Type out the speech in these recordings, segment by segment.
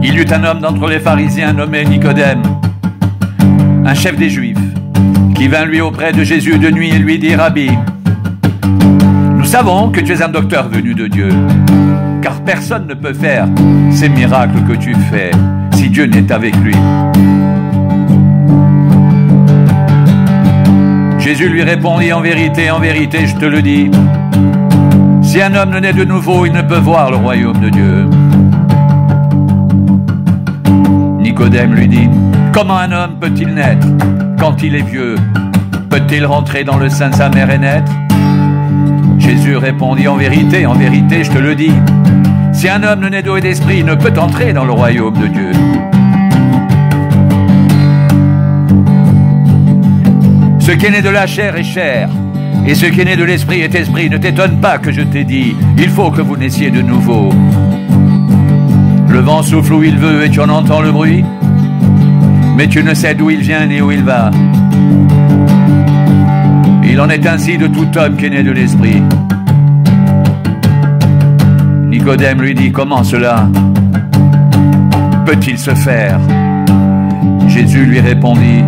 Il y eut un homme d'entre les pharisiens nommé Nicodème, un chef des Juifs, qui vint lui auprès de Jésus de nuit et lui dit: Rabbi, nous savons que tu es un docteur venu de Dieu, car personne ne peut faire ces miracles que tu fais si Dieu n'est avec lui. Jésus lui répondit: en vérité, je te le dis, si un homme ne naît de nouveau, il ne peut voir le royaume de Dieu. Nicodème lui dit: comment un homme peut-il naître quand il est vieux? Peut-il rentrer dans le sein de sa mère et naître? Jésus répondit: en vérité, je te le dis, si un homme ne naît d'eau et d'esprit, il ne peut entrer dans le royaume de Dieu. Ce qui est né de la chair est chair, et ce qui est né de l'esprit est esprit. Ne t'étonne pas que je t'ai dit, il faut que vous naissiez de nouveau. Le vent souffle où il veut et tu en entends le bruit, mais tu ne sais d'où il vient ni où il va. Il en est ainsi de tout homme qui est né de l'esprit. Nicodème lui dit: comment cela peut-il se faire? Jésus lui répondit: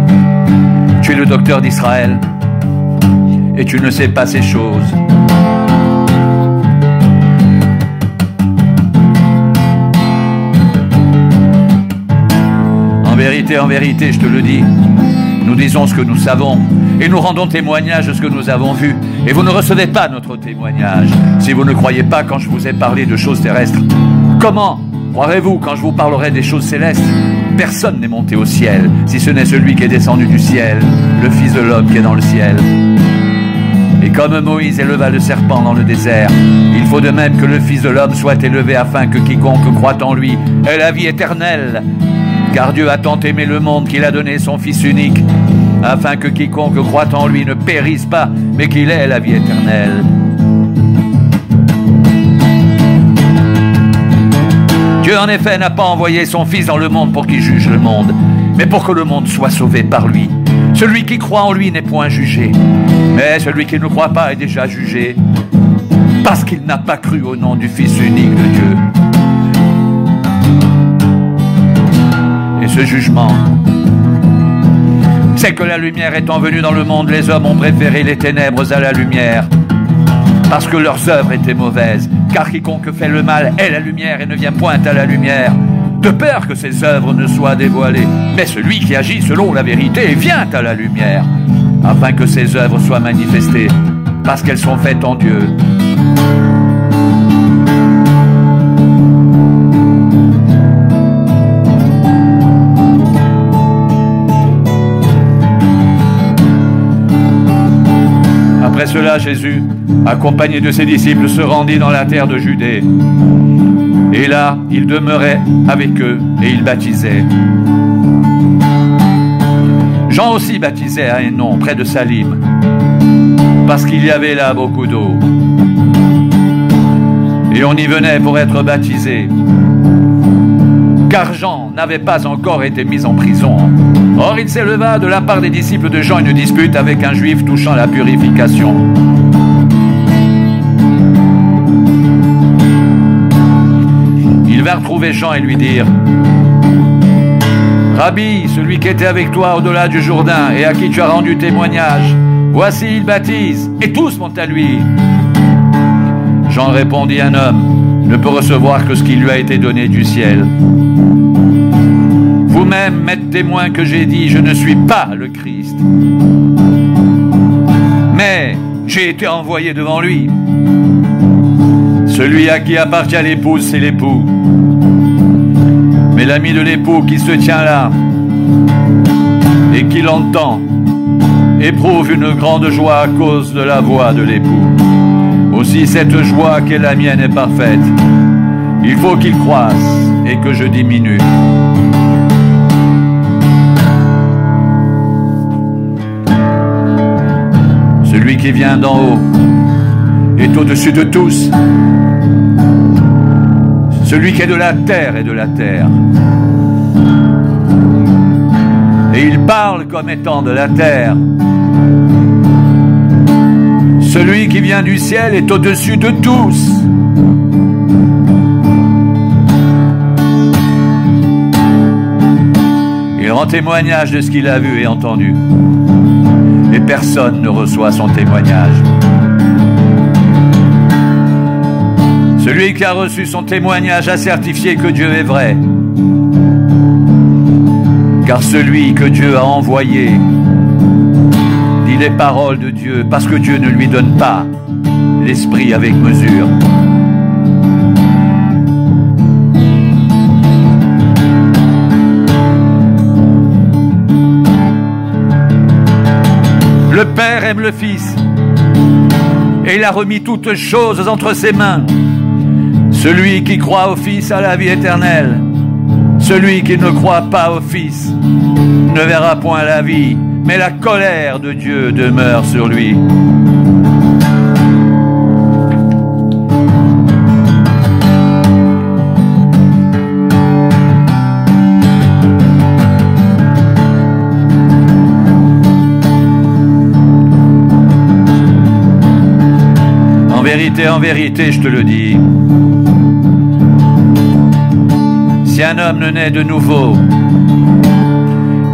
tu es le docteur d'Israël et tu ne sais pas ces choses. En vérité, je te le dis, nous disons ce que nous savons et nous rendons témoignage de ce que nous avons vu, et vous ne recevez pas notre témoignage. Si vous ne croyez pas quand je vous ai parlé de choses terrestres, comment croirez-vous quand je vous parlerai des choses célestes? Personne n'est monté au ciel, si ce n'est celui qui est descendu du ciel, le Fils de l'homme qui est dans le ciel. Et comme Moïse éleva le serpent dans le désert, il faut de même que le Fils de l'homme soit élevé, afin que quiconque croit en lui ait la vie éternelle. Car Dieu a tant aimé le monde qu'il a donné son Fils unique, afin que quiconque croit en lui ne périsse pas, mais qu'il ait la vie éternelle. Dieu en effet n'a pas envoyé son Fils dans le monde pour qu'il juge le monde, mais pour que le monde soit sauvé par lui. Celui qui croit en lui n'est point jugé, mais celui qui ne croit pas est déjà jugé, parce qu'il n'a pas cru au nom du Fils unique de Dieu. Et ce jugement, c'est que la lumière étant venue dans le monde, les hommes ont préféré les ténèbres à la lumière, parce que leurs œuvres étaient mauvaises. Car quiconque fait le mal est la lumière et ne vient point à la lumière, de peur que ses œuvres ne soient dévoilées. Mais celui qui agit selon la vérité vient à la lumière, afin que ses œuvres soient manifestées, parce qu'elles sont faites en Dieu. Après cela, Jésus, accompagné de ses disciples, se rendit dans la terre de Judée. Et là, il demeurait avec eux et il baptisait. Jean aussi baptisait à Hénon, près de Salim, parce qu'il y avait là beaucoup d'eau. Et on y venait pour être baptisé, car Jean n'avait pas encore été mis en prison. Or, il s'éleva de la part des disciples de Jean une dispute avec un juif touchant la purification. Ils vinrent trouver Jean et lui dirent: Rabbi, celui qui était avec toi au-delà du Jourdain et à qui tu as rendu témoignage, voici, il baptise, et tous vont à lui. Jean répondit: un homme ne peut recevoir que ce qui lui a été donné du ciel. Vous-même m'êtes témoin que j'ai dit: je ne suis pas le Christ, mais j'ai été envoyé devant lui. Celui à qui appartient l'épouse, c'est l'époux. Mais l'ami de l'époux qui se tient là et qui l'entend éprouve une grande joie à cause de la voix de l'époux. Aussi cette joie qui est la mienne est parfaite. Il faut qu'il croisse et que je diminue. Celui qui vient d'en haut est au-dessus de tous. Celui qui est de la terre est de la terre. Et il parle comme étant de la terre. Celui qui vient du ciel est au-dessus de tous. Il rend témoignage de ce qu'il a vu et entendu. Et personne ne reçoit son témoignage. Celui qui a reçu son témoignage a certifié que Dieu est vrai. Car celui que Dieu a envoyé dit les paroles de Dieu, parce que Dieu ne lui donne pas l'esprit avec mesure. Le Père aime le Fils, et il a remis toutes choses entre ses mains. Celui qui croit au Fils a la vie éternelle. Celui qui ne croit pas au Fils ne verra point la vie, mais la colère de Dieu demeure sur lui. En vérité, je te le dis, si un homme ne naît de nouveau,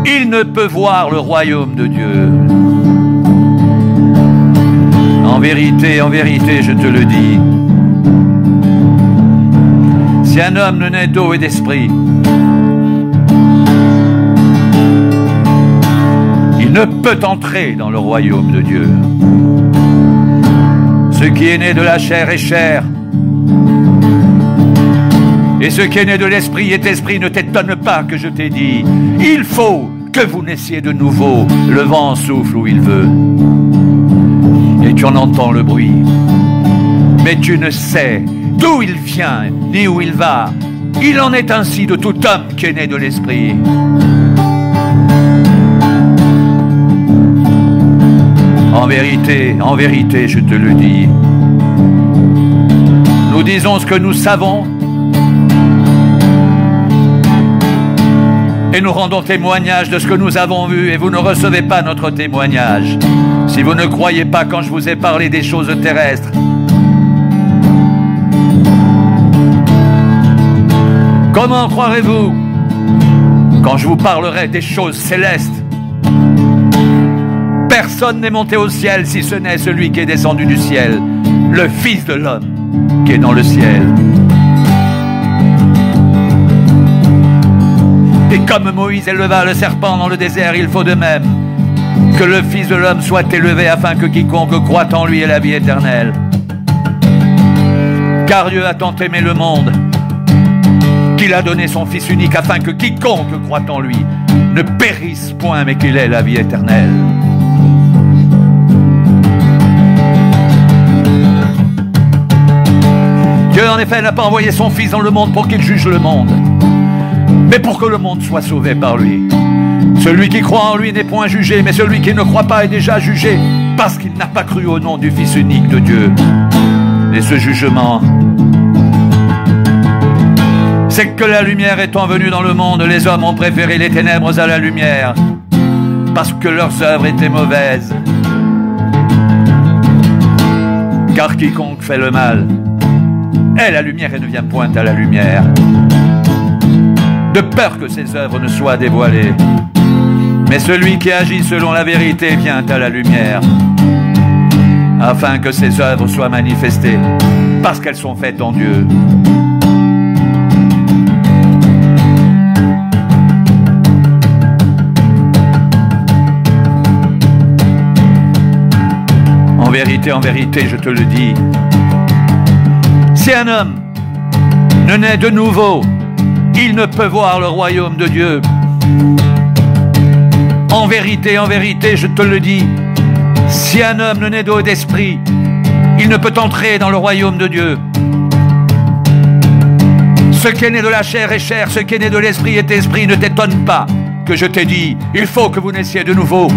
il ne peut voir le royaume de Dieu. En vérité, je te le dis, si un homme ne naît d'eau et d'esprit, il ne peut entrer dans le royaume de Dieu. Ce qui est né de la chair est chair, et ce qui est né de l'esprit est esprit. Ne t'étonne pas que je t'ai dit, il faut que vous naissiez de nouveau. Le vent souffle où il veut, et tu en entends le bruit, mais tu ne sais d'où il vient, ni où il va. Il en est ainsi de tout homme qui est né de l'esprit. En vérité, je te le dis. Nous disons ce que nous savons et nous rendons témoignage de ce que nous avons vu, et vous ne recevez pas notre témoignage. Si vous ne croyez pas quand je vous ai parlé des choses terrestres, comment croirez-vous quand je vous parlerai des choses célestes? Personne n'est monté au ciel si ce n'est celui qui est descendu du ciel, le Fils de l'homme qui est dans le ciel. Et comme Moïse éleva le serpent dans le désert, il faut de même que le Fils de l'homme soit élevé, afin que quiconque croit en lui ait la vie éternelle. Car Dieu a tant aimé le monde qu'il a donné son Fils unique, afin que quiconque croit en lui ne périsse point, mais qu'il ait la vie éternelle. Dieu, en effet, n'a pas envoyé son Fils dans le monde pour qu'il juge le monde, mais pour que le monde soit sauvé par lui. Celui qui croit en lui n'est point jugé, mais celui qui ne croit pas est déjà jugé, parce qu'il n'a pas cru au nom du Fils unique de Dieu. Et ce jugement, c'est que la lumière étant venue dans le monde, les hommes ont préféré les ténèbres à la lumière, parce que leurs œuvres étaient mauvaises. Car quiconque fait le mal est la lumière et ne vient point à la lumière, de peur que ses œuvres ne soient dévoilées. Mais celui qui agit selon la vérité vient à la lumière, afin que ses œuvres soient manifestées, parce qu'elles sont faites en Dieu. En vérité, je te le dis, si un homme ne naît de nouveau, il ne peut voir le royaume de Dieu. En vérité, je te le dis, si un homme ne naît d'eau et d'esprit, il ne peut entrer dans le royaume de Dieu. Ce qui est né de la chair est chair, ce qui est né de l'esprit est esprit. Ne t'étonne pas que je t'ai dit, il faut que vous naissiez de nouveau.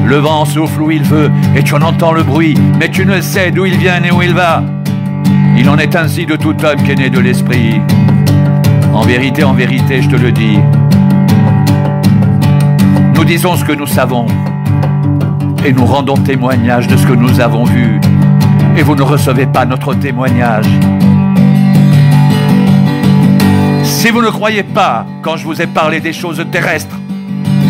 Le vent souffle où il veut, et tu en entends le bruit, mais tu ne sais d'où il vient et où il va. Il en est ainsi de tout homme qui est né de l'esprit. en vérité, je te le dis. Nous disons ce que nous savons et nous rendons témoignage de ce que nous avons vu. Et vous ne recevez pas notre témoignage. Si vous ne croyez pas quand je vous ai parlé des choses terrestres,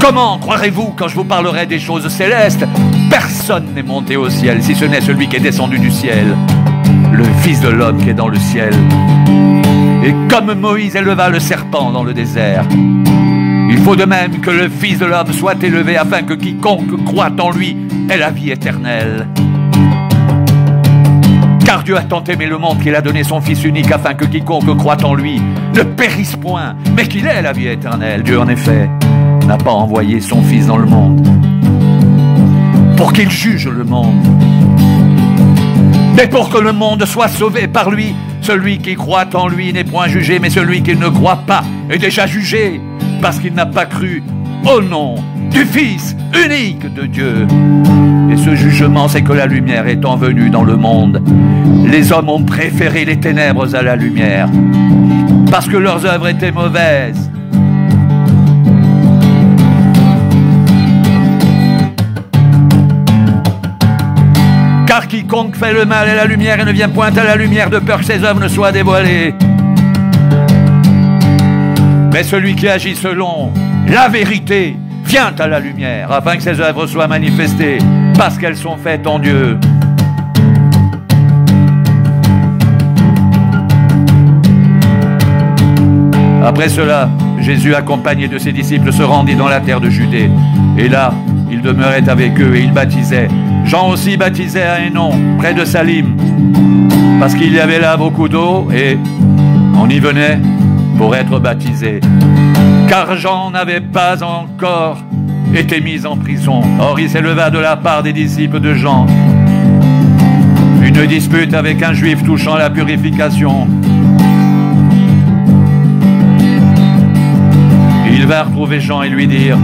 comment croirez-vous quand je vous parlerai des choses célestes? Personne n'est monté au ciel, si ce n'est celui qui est descendu du ciel, le Fils de l'homme qui est dans le ciel. Et comme Moïse éleva le serpent dans le désert, il faut de même que le Fils de l'homme soit élevé afin que quiconque croit en lui ait la vie éternelle. Car Dieu a tant aimé le monde qu'il a donné son Fils unique afin que quiconque croit en lui ne périsse point, mais qu'il ait la vie éternelle. Dieu, en effet, n'a pas envoyé son Fils dans le monde pour qu'il juge le monde, mais pour que le monde soit sauvé par lui. Celui qui croit en lui n'est point jugé, mais celui qui ne croit pas est déjà jugé, parce qu'il n'a pas cru au nom du Fils unique de Dieu. Et ce jugement, c'est que la lumière étant venue dans le monde, les hommes ont préféré les ténèbres à la lumière, parce que leurs œuvres étaient mauvaises. Car quiconque fait le mal est la lumière et ne vient point à la lumière de peur que ses œuvres ne soient dévoilées. Mais celui qui agit selon la vérité vient à la lumière, afin que ses œuvres soient manifestées, parce qu'elles sont faites en Dieu. Après cela, Jésus, accompagné de ses disciples, se rendit dans la terre de Judée. Et là, il demeurait avec eux et il baptisait. Jean aussi baptisait à Hénon, près de Salim, parce qu'il y avait là beaucoup d'eau et on y venait pour être baptisé. Car Jean n'avait pas encore été mis en prison. Or, il s'éleva de la part des disciples de Jean une dispute avec un juif touchant la purification. Ils vinrent trouver Jean et lui dirent: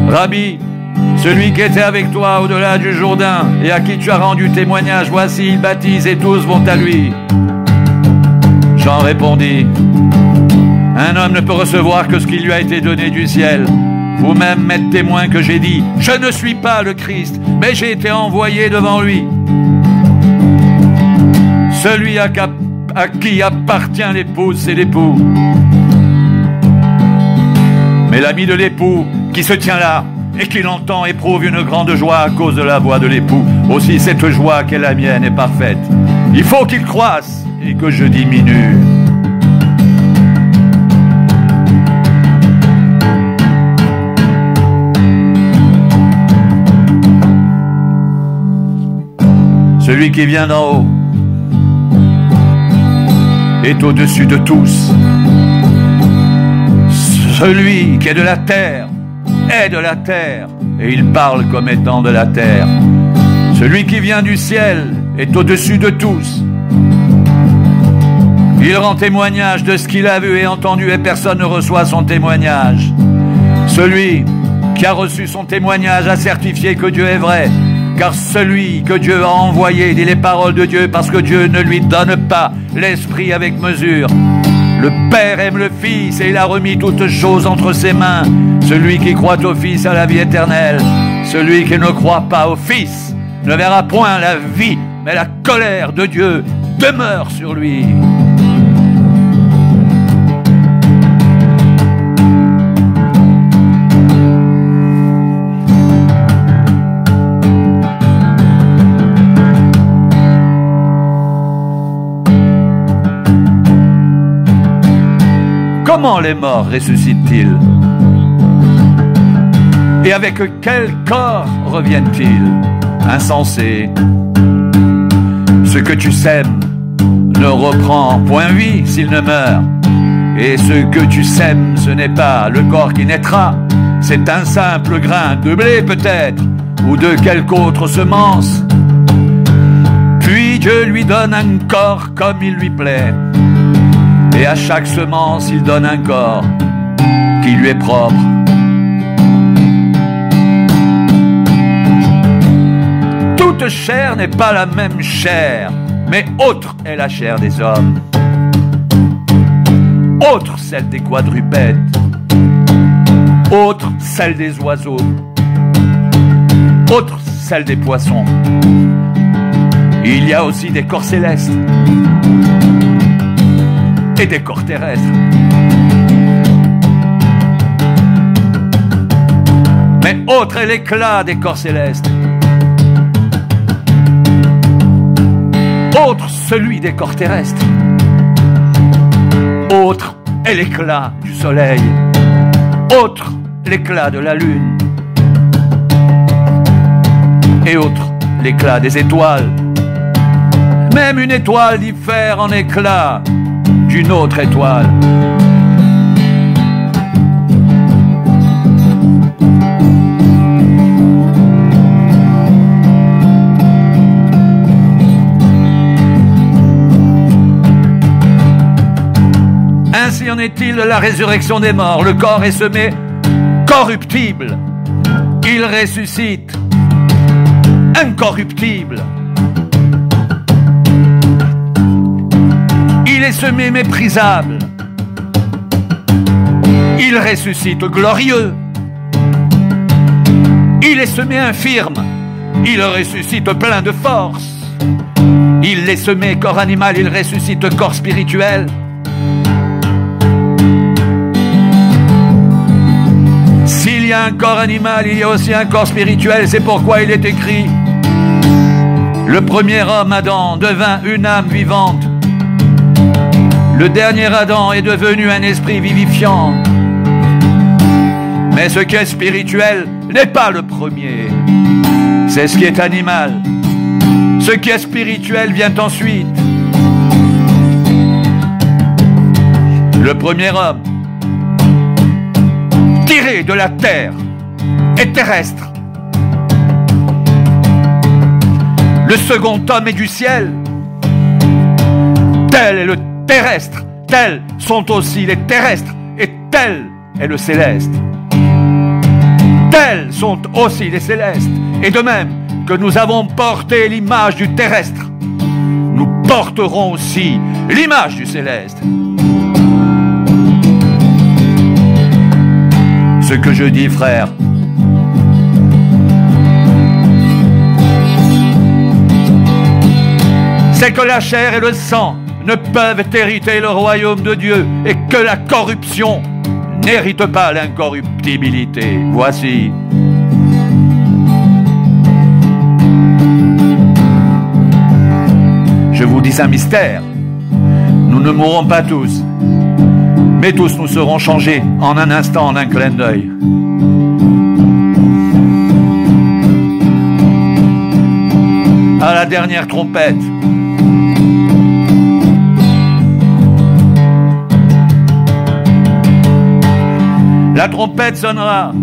Rabbi, celui qui était avec toi au-delà du Jourdain et à qui tu as rendu témoignage, voici, il baptise et tous vont à lui. Jean répondit: Un homme ne peut recevoir que ce qui lui a été donné du ciel. Vous-même m'êtes témoin que j'ai dit: Je ne suis pas le Christ, mais j'ai été envoyé devant lui. Celui à qui appartient l'épouse, c'est l'époux. Mais l'ami de l'époux qui se tient là et qui l'entend éprouve une grande joie à cause de la voix de l'époux. Aussi cette joie qui est la mienne est parfaite. Il faut qu'il croisse et que je diminue. Celui qui vient d'en haut est au-dessus de tous. Celui qui est de la terre est de la terre, et il parle comme étant de la terre. Celui qui vient du ciel est au-dessus de tous. Il rend témoignage de ce qu'il a vu et entendu, et personne ne reçoit son témoignage. Celui qui a reçu son témoignage a certifié que Dieu est vrai, car celui que Dieu a envoyé dit les paroles de Dieu, parce que Dieu ne lui donne pas l'esprit avec mesure. Le Père aime le Fils et il a remis toutes choses entre ses mains. Celui qui croit au Fils a la vie éternelle. Celui qui ne croit pas au Fils ne verra point la vie, mais la colère de Dieu demeure sur lui. Comment les morts ressuscitent-ils? Et avec quel corps reviennent-ils? Insensé. Ce que tu sèmes ne reprend point vie s'il ne meurt. Et ce que tu sèmes, ce n'est pas le corps qui naîtra, c'est un simple grain de blé peut-être, ou de quelque autre semence. Puis Dieu lui donne un corps comme il lui plaît. Et à chaque semence, il donne un corps qui lui est propre. Toute chair n'est pas la même chair, mais autre est la chair des hommes. autre celle des quadrupèdes, autre celle des oiseaux, autre celle des poissons. Il y a aussi des corps célestes et des corps terrestres. Mais autre est l'éclat des corps célestes, autre celui des corps terrestres, autre est l'éclat du soleil, autre l'éclat de la lune, et autre l'éclat des étoiles. Même une étoile diffère en éclat d'une autre étoile. Ainsi en est-il de la résurrection des morts. Le corps est semé corruptible. Il ressuscite incorruptible. Il est semé méprisable. Il ressuscite glorieux. Il est semé infirme. Il ressuscite plein de force. Il est semé corps animal. Il ressuscite corps spirituel. S'il y a un corps animal, il y a aussi un corps spirituel. C'est pourquoi il est écrit: le premier homme, Adam, devint une âme vivante. Le dernier Adam est devenu un esprit vivifiant. Mais ce qui est spirituel n'est pas le premier. C'est ce qui est animal. Ce qui est spirituel vient ensuite. Le premier homme, tiré de la terre, est terrestre. Le second homme est du ciel. Tel est le terrestre, tels sont aussi les terrestres, et tel est le céleste. Tels sont aussi les célestes, et de même que nous avons porté l'image du terrestre, nous porterons aussi l'image du céleste. Ce que je dis, frère, c'est que la chair et le sang ne peuvent hériter le royaume de Dieu, et que la corruption n'hérite pas l'incorruptibilité. Voici. Je vous dis un mystère. Nous ne mourrons pas tous, mais tous nous serons changés en un instant, en un clin d'œil. À la dernière trompette, la trompette sonnera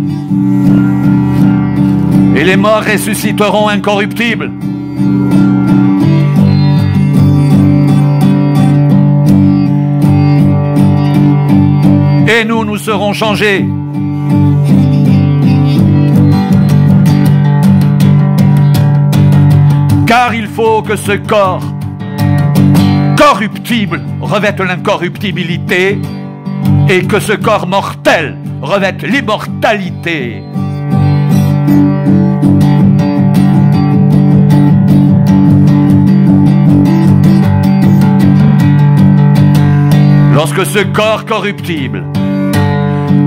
et les morts ressusciteront incorruptibles. Et nous serons changés. Car il faut que ce corps corruptible revête l'incorruptibilité et que ce corps mortel revête l'immortalité. Lorsque ce corps corruptible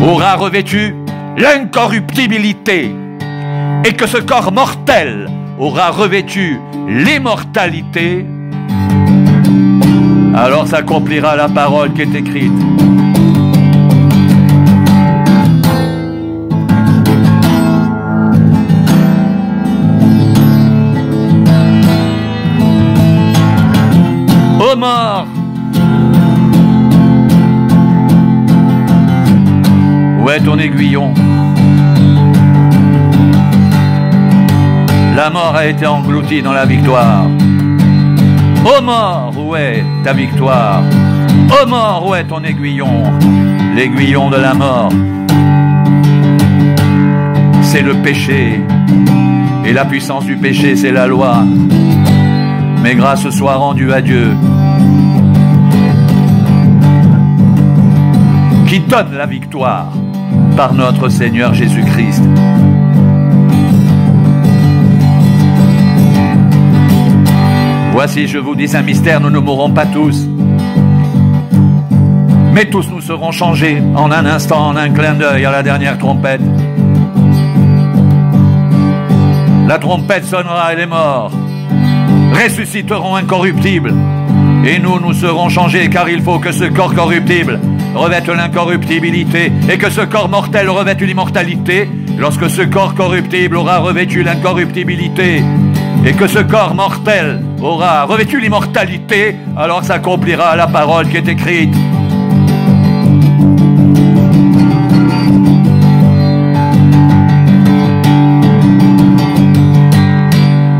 aura revêtu l'incorruptibilité et que ce corps mortel aura revêtu l'immortalité, alors s'accomplira la parole qui est écrite. Ô mort, où est ton aiguillon? La mort a été engloutie dans la victoire. Ô mort, où est ta victoire? Ô mort, où est ton aiguillon? L'aiguillon de la mort, c'est le péché. Et la puissance du péché, c'est la loi. Mais grâce soit rendue à Dieu. qui donne la victoire par notre Seigneur Jésus-Christ. Voici, je vous dis un mystère, nous ne mourrons pas tous, mais tous nous serons changés en un instant, en un clin d'œil, à la dernière trompette. La trompette sonnera et les morts ressusciteront incorruptibles. Et nous serons changés, car il faut que ce corps corruptible revête l'incorruptibilité et que ce corps mortel revête l'immortalité. Lorsque ce corps corruptible aura revêtu l'incorruptibilité et que ce corps mortel aura revêtu l'immortalité, alors s'accomplira la parole qui est écrite.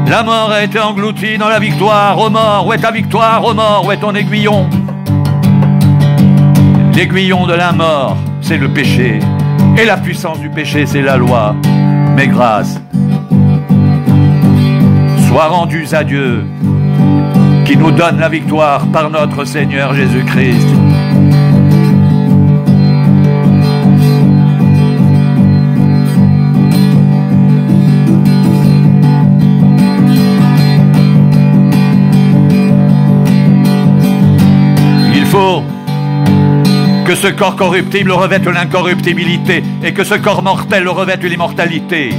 La mort a été engloutie dans la victoire. Ô mort, où est ta victoire? Ô mort, où est ton aiguillon? L'aiguillon de la mort, c'est le péché. Et la puissance du péché, c'est la loi. Mais grâce soient rendues à Dieu, qui nous donne la victoire par notre Seigneur Jésus-Christ. Il faut que ce corps corruptible revête l'incorruptibilité et que ce corps mortel revête l'immortalité.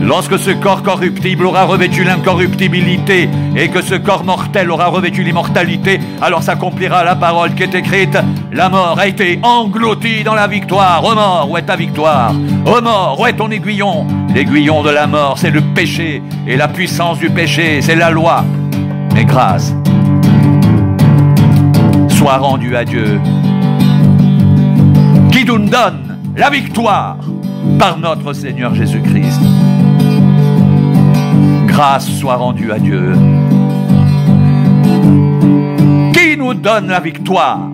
Lorsque ce corps corruptible aura revêtu l'incorruptibilité et que ce corps mortel aura revêtu l'immortalité, alors s'accomplira la parole qui est écrite. La mort a été engloutie dans la victoire. Ô mort, où est ta victoire? Ô mort, où est ton aiguillon? L'aiguillon de la mort, c'est le péché, et la puissance du péché, c'est la loi. Mais grâce soit rendue à Dieu, qui nous donne la victoire par notre Seigneur Jésus-Christ. Grâce soit rendue à Dieu, qui nous donne la victoire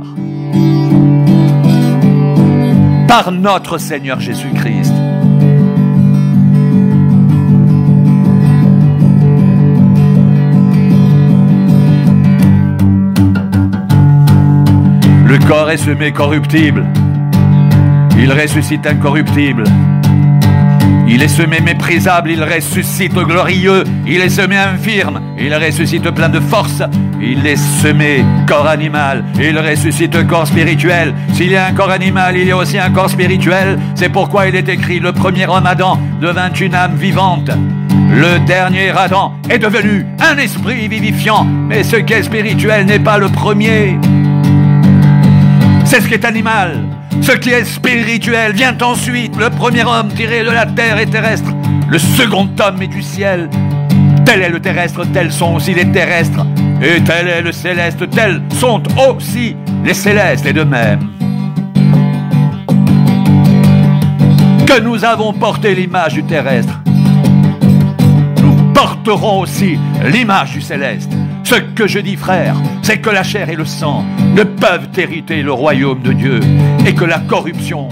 par notre Seigneur Jésus-Christ. Le corps est semé corruptible, il ressuscite incorruptible. Il est semé méprisable, il ressuscite glorieux. Il est semé infirme, il ressuscite plein de force. Il est semé corps animal, il ressuscite corps spirituel. S'il y a un corps animal, il y a aussi un corps spirituel. C'est pourquoi il est écrit: le premier homme Adam devint une âme vivante. Le dernier Adam est devenu un esprit vivifiant. Mais ce qui est spirituel n'est pas le premier. C'est ce qui est animal. Ce qui est spirituel vient ensuite. Le premier homme tiré de la terre est terrestre. Le second homme est du ciel. Tel est le terrestre, tels sont aussi les terrestres. Et tel est le céleste, tels sont aussi les célestes. Et de même que nous avons porté l'image du terrestre, nous porterons aussi l'image du céleste. Ce que je dis, frère, c'est que la chair et le sang ne peuvent hériter le royaume de Dieu et que la corruption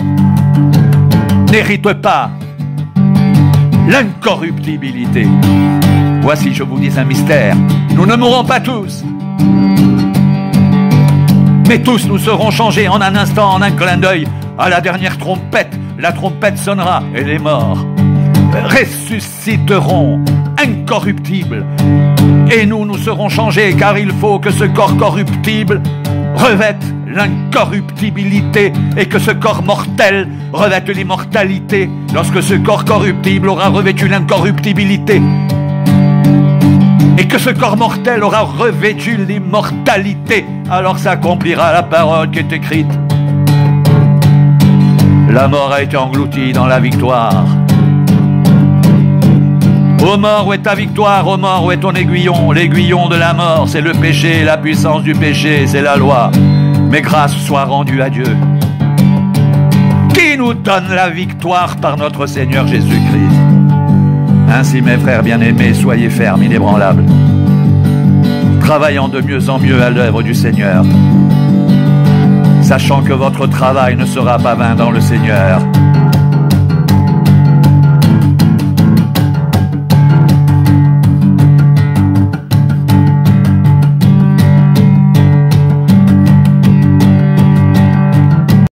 n'hérite pas l'incorruptibilité. Voici, je vous dis un mystère, nous ne mourrons pas tous, mais tous nous serons changés en un instant, en un clin d'œil, à la dernière trompette. La trompette sonnera et les morts ressusciteront incorruptibles. Et nous serons changés, car il faut que ce corps corruptible revête l'incorruptibilité et que ce corps mortel revête l'immortalité. Lorsque ce corps corruptible aura revêtu l'incorruptibilité et que ce corps mortel aura revêtu l'immortalité, alors s'accomplira la parole qui est écrite. La mort a été engloutie dans la victoire. Ô mort, où est ta victoire? Ô mort, où est ton aiguillon? L'aiguillon de la mort, c'est le péché, la puissance du péché, c'est la loi. Mais grâce soit rendue à Dieu, qui nous donne la victoire par notre Seigneur Jésus-Christ. Ainsi, mes frères bien-aimés, soyez fermes, inébranlables, travaillant de mieux en mieux à l'œuvre du Seigneur, sachant que votre travail ne sera pas vain dans le Seigneur.